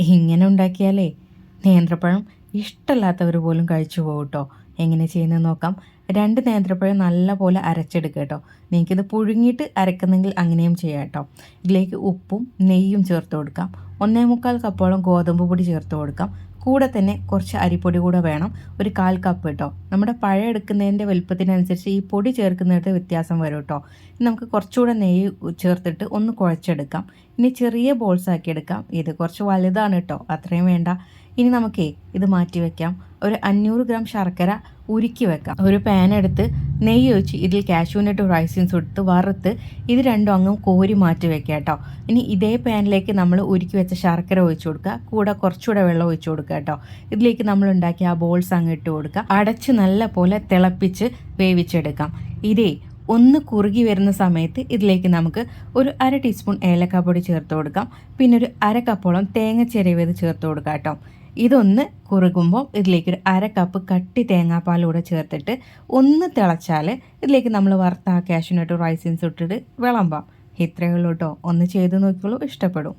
ഇങ്ങനെ ഉണ്ടാക്കിയാലേ നേന്ത്രപ്പഴം ഇഷ്ടമല്ലാത്തവർ പോലും കഴിച്ചു പോകും കേട്ടോ. എങ്ങനെ ചെയ്യുന്നത് നോക്കാം. 2 നേന്ത്രപ്പഴം നല്ലപോലെ അരച്ചെടുക്കുക കേട്ടോ. നിങ്ങൾക്കിത് പുഴുങ്ങിയിട്ട് അരക്കുന്നെങ്കിൽ അങ്ങനെയും ചെയ്യാം കേട്ടോ. ഇതിലേക്ക് ഉപ്പും നെയ്യും ചേർത്ത് കൊടുക്കാം. 1/4 കപ്പോളം ഗോതമ്പ് പൊടി ചേർത്ത് കൊടുക്കാം. കൂടെ തന്നെ കുറച്ച് അരിപ്പൊടി കൂടെ വേണം, ഒരു 1/4 കപ്പ് കേട്ടോ. നമ്മുടെ പഴം എടുക്കുന്നതിൻ്റെ വലുപ്പത്തിനനുസരിച്ച് ഈ പൊടി ചേർക്കുന്നിടത്ത് വ്യത്യാസം വരും കേട്ടോ. നമുക്ക് കുറച്ചുകൂടെ നെയ്യ് ചേർത്തിട്ട് ഒന്ന് കുഴച്ചെടുക്കാം. ഇനി ചെറിയ ബോൾസ് ആക്കി എടുക്കാം. ഇത് കുറച്ച് വലുതാണ് കേട്ടോ, അത്രയും വേണ്ട. ഇനി നമുക്കേ ഇത് മാറ്റി വെക്കാം. ഒരു 500 ഗ്രാം ശർക്കര ഉരുക്കി വെക്കാം. ഒരു പാൻ എടുത്ത് നെയ്യ് ഒഴിച്ച് ഇതിൽ കാഷ്യൂനട്ട് റൈസിൻസ് എടുത്ത് വറുത്ത് ഇത് രണ്ടും അങ്ങ് കോരി മാറ്റി വെക്കാം കേട്ടോ. ഇനി ഇതേ പാനിലേക്ക് നമ്മൾ ഉരുക്കി വെച്ച ശർക്കര ഒഴിച്ചു കൊടുക്കുക. കൂടെ കുറച്ചുകൂടെ വെള്ളം ഒഴിച്ചു കൊടുക്കുക കേട്ടോ. ഇതിലേക്ക് നമ്മൾ ഉണ്ടാക്കിയ ആ ബോൾസ് അങ്ങ് ഇട്ട് കൊടുക്കുക. അടച്ച് നല്ല പോലെ തിളപ്പിച്ച് വേവിച്ചെടുക്കാം. ഇതേ ഒന്ന് കുറുകി വരുന്ന സമയത്ത് ഇതിലേക്ക് നമുക്ക് ഒരു 1/2 ടീസ്പൂൺ ഏലക്കാപ്പൊടി ചേർത്ത് കൊടുക്കാം. പിന്നെ ഒരു 1/2 കപ്പോളം തേങ്ങ ചിരവിയത് ചേർത്ത് കൊടുക്കാം കേട്ടോ. ഇതൊന്ന് കുറുകുമ്പോൾ ഇതിലേക്ക് ഒരു 1/2 കപ്പ് കട്ടി തേങ്ങാപ്പാലൂടെ ചേർത്തിട്ട് ഒന്ന് തിളച്ചാൽ ഇതിലേക്ക് നമ്മൾ വറുത്ത കാഷ്യൂനട്ട് റൈസിൻസ് ഇട്ടിട്ട് വിളമ്പാം. ഇത്രയേ ഉള്ളൂ കേട്ടോ. ഒന്ന് ചെയ്ത് നോക്കിയോളൂ, ഇഷ്ടപ്പെടും.